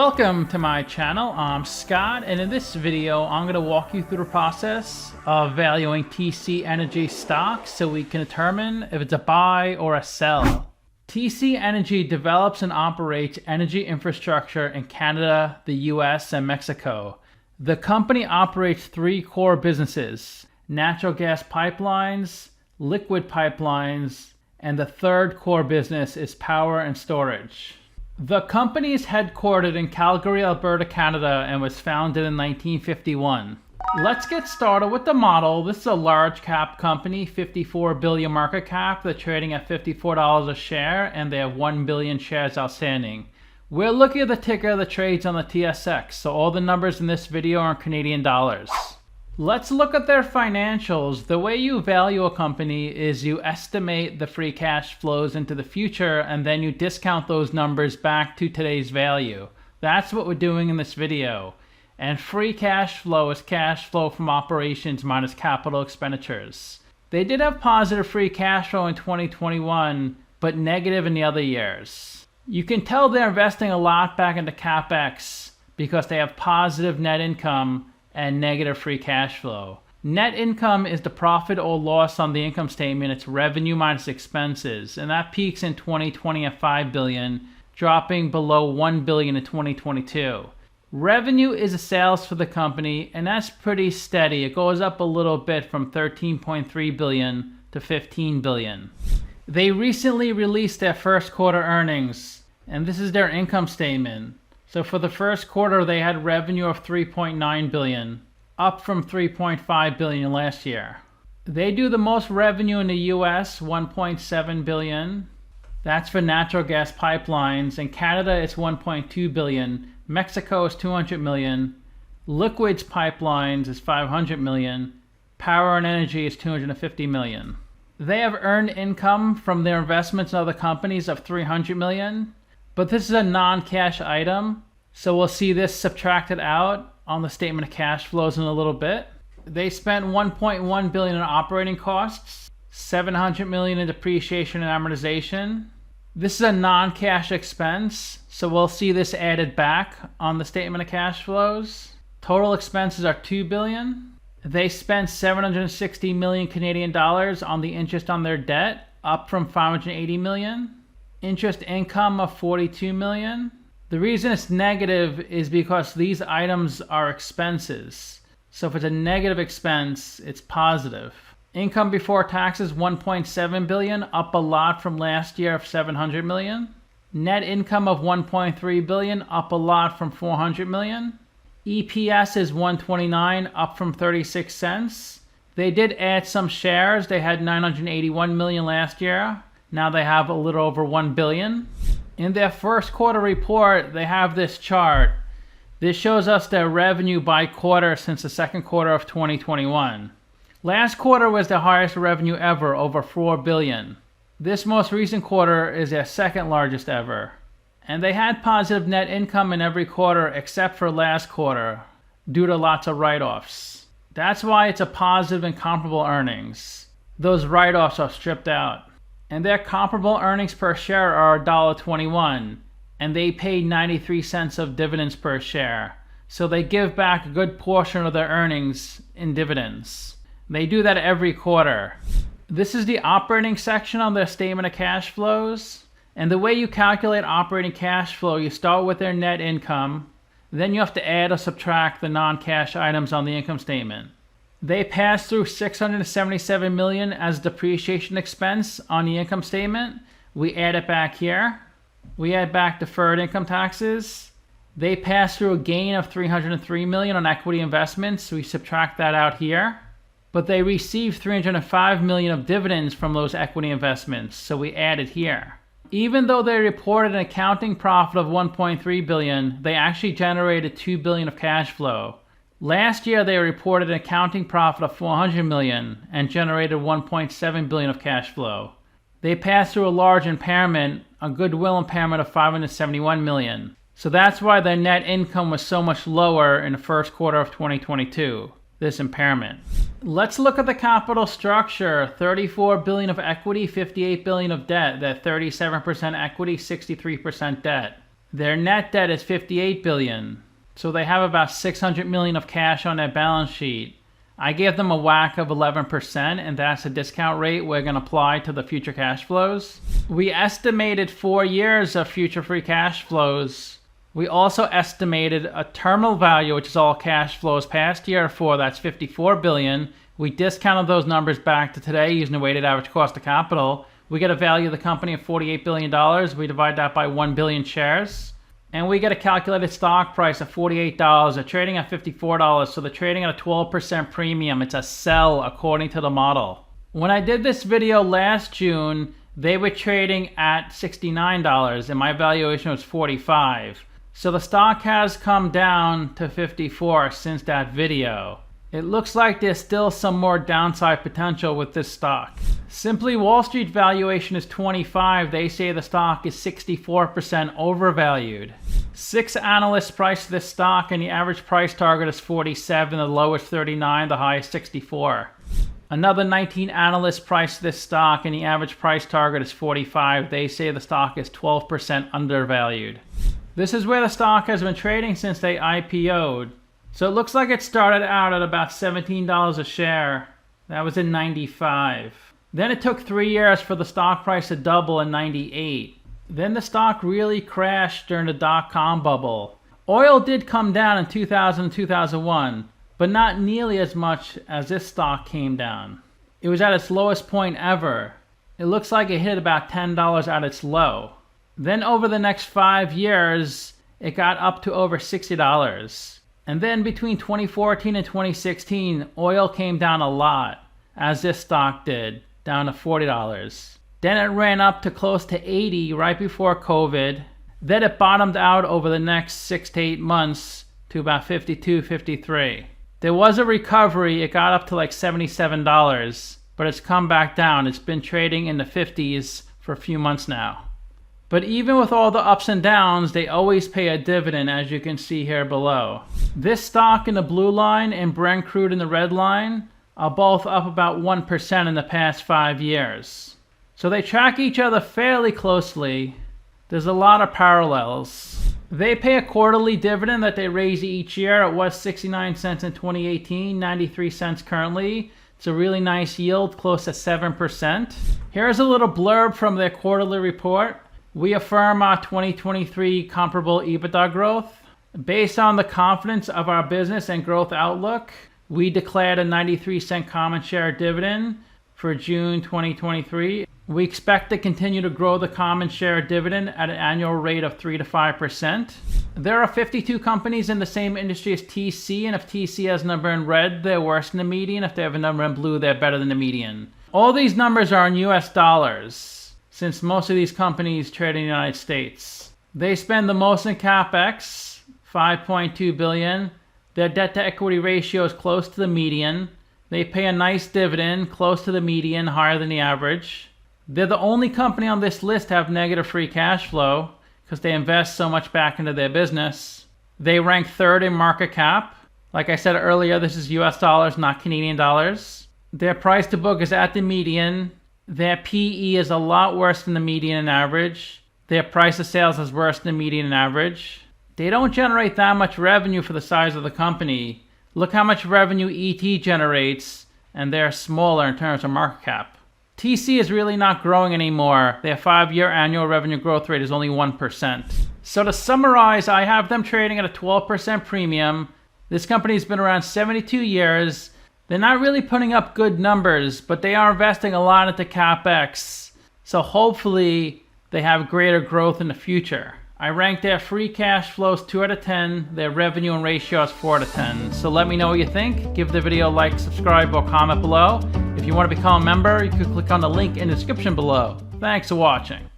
Welcome to my channel. I'm Scott, and in this video I'm going to walk you through the process of valuing TC Energy stock so we can determine if it's a buy or a sell. TC Energy develops and operates energy infrastructure in Canada, the US, and Mexico. The company operates three core businesses: natural gas pipelines, liquid pipelines, and the third core business is power and storage. The company is headquartered in Calgary, Alberta, Canada, and was founded in 1951. Let's get started with the model. This is a large cap company, 54 billion market cap. They're trading at $54 a share, and they have 1 billion shares outstanding. We're looking at the ticker that trades on the TSX, so all the numbers in this video are in Canadian dollars. Let's look at their financials. The way you value a company is you estimate the free cash flows into the future, and then you discount those numbers back to today's value. That's what we're doing in this video. And free cash flow is cash flow from operations minus capital expenditures. They did have positive free cash flow in 2021, but negative in the other years. You can tell they're investing a lot back into CapEx because they have positive net income and negative free cash flow. Net income is the profit or loss on the income statement. It's revenue minus expenses, and that peaks in 2020 at 5 billion, dropping below 1 billion in 2022. Revenue is the sales for the company, and that's pretty steady. It goes up a little bit from 13.3 billion to 15 billion. They recently released their first quarter earnings, and this is their income statement. So for the first quarter, they had revenue of 3.9 billion, up from 3.5 billion last year. They do the most revenue in the US, 1.7 billion. That's for natural gas pipelines. In Canada, it's 1.2 billion. Mexico is 200 million. Liquids pipelines is 500 million. Power and energy is 250 million. They have earned income from their investments in other companies of 300 million. But this is a non-cash item, so we'll see this subtracted out on the statement of cash flows in a little bit. They spent 1.1 billion in operating costs, 700 million in depreciation and amortization. This is a non-cash expense, so we'll see this added back on the statement of cash flows. Total expenses are 2 billion. They spent 760 million Canadian dollars on the interest on their debt, up from 580 million. Interest income of 42 million. The reason it's negative is because these items are expenses. So if it's a negative expense, it's positive. Income before taxes 1.7 billion, up a lot from last year of 700 million. Net income of 1.3 billion, up a lot from 400 million. EPS is 129, up from 36 cents. They did add some shares. They had 981 million last year. Now they have a little over 1 billion. In their first quarter report, they have this chart. This shows us their revenue by quarter since the second quarter of 2021. Last quarter was their highest revenue ever, over 4 billion. This most recent quarter is their second largest ever. And they had positive net income in every quarter except for last quarter, due to lots of write-offs. That's why it's a positive and comparable earnings. Those write-offs are stripped out. And their comparable earnings per share are $1.21, and they paid 93 cents of dividends per share. So they give back a good portion of their earnings in dividends. They do that every quarter. This is the operating section on their statement of cash flows. And the way you calculate operating cash flow, you start with their net income, then you have to add or subtract the non-cash items on the income statement. They pass through 677 million as depreciation expense on the income statement. We add it back here. We add back deferred income taxes. They pass through a gain of 303 million on equity investments. We subtract that out here. But they receive 305 million of dividends from those equity investments, so we add it here. Even though they reported an accounting profit of 1.3 billion, they actually generated 2 billion of cash flow. Last year, they reported an accounting profit of 400 million and generated 1.7 billion of cash flow. They passed through a large impairment, a goodwill impairment of 571 million. So that's why their net income was so much lower in the first quarter of 2022, this impairment. Let's look at the capital structure. 34 billion of equity, 58 billion of debt. That 37% equity, 63% debt. Their net debt is $58 billion. So they have about $600 million of cash on their balance sheet. I gave them a WACC of 11%, and that's the discount rate we're going to apply to the future cash flows. We estimated 4 years of future free cash flows. We also estimated a terminal value, which is all cash flows past year 4, that's $54 billion. We discounted those numbers back to today using the weighted average cost of capital. We get a value of the company of $48 billion. We divide that by 1 billion shares. And we get a calculated stock price of $48. They're trading at $54, so they're trading at a 12% premium. It's a sell according to the model. When I did this video last June, they were trading at $69 and my valuation was $45. So the stock has come down to $54 since that video. It looks like there's still some more downside potential with this stock. Simply Wall Street valuation is 25. They say the stock is 64% overvalued. 6 analysts priced this stock and the average price target is 47, the lowest 39, the highest 64. Another 19 analysts priced this stock and the average price target is 45. They say the stock is 12% undervalued. This is where the stock has been trading since they IPO'd. So it looks like it started out at about $17 a share. That was in 95. Then it took 3 years for the stock price to double in 98. Then the stock really crashed during the dot-com bubble. Oil did come down in 2000 and 2001, but not nearly as much as this stock came down. It was at its lowest point ever. It looks like it hit about $10 at its low. Then over the next 5 years, it got up to over $60. And then between 2014 and 2016, oil came down a lot, as this stock did, down to $40. Then it ran up to close to 80 right before COVID. Then it bottomed out over the next 6 to 8 months to about 52, 53. There was a recovery. It got up to like $77, but it's come back down. It's been trading in the 50s for a few months now. But even with all the ups and downs, they always pay a dividend, as you can see here below. This stock in the blue line and Brent crude in the red line are both up about 1% in the past 5 years. So they track each other fairly closely. There's a lot of parallels. They pay a quarterly dividend that they raise each year. It was 69 cents in 2018, 93 cents currently. It's a really nice yield, close to 7%. Here's a little blurb from their quarterly report. We affirm our 2023 comparable EBITDA growth. Based on the confidence of our business and growth outlook, we declared a 93-cent common share dividend for June 2023. We expect to continue to grow the common share dividend at an annual rate of 3 to 5%. There are 52 companies in the same industry as TC, and if TC has a number in red, they're worse than the median. If they have a number in blue, they're better than the median. All these numbers are in US dollars, since most of these companies trade in the United States. They spend the most in CapEx, $5.2 billion. Their debt to equity ratio is close to the median. They pay a nice dividend, close to the median, higher than the average. They're the only company on this list to have negative free cash flow because they invest so much back into their business. They rank 3rd in market cap. Like I said earlier, this is US dollars, not Canadian dollars. Their price to book is at the median. Their PE is a lot worse than the median and average. Their price of sales is worse than the median and average. They don't generate that much revenue for the size of the company. Look how much revenue ET generates, and they're smaller in terms of market cap. TC is really not growing anymore. Their 5-year annual revenue growth rate is only 1%. So to summarize, I have them trading at a 12% premium. This company's been around 72 years. They're not really putting up good numbers, but they are investing a lot into CapEx. So hopefully they have greater growth in the future. I rank their free cash flows 2 out of 10. Their revenue and ratio is 4 out of 10. So let me know what you think. Give the video a like, subscribe, or comment below. If you want to become a member, you can click on the link in the description below. Thanks for watching.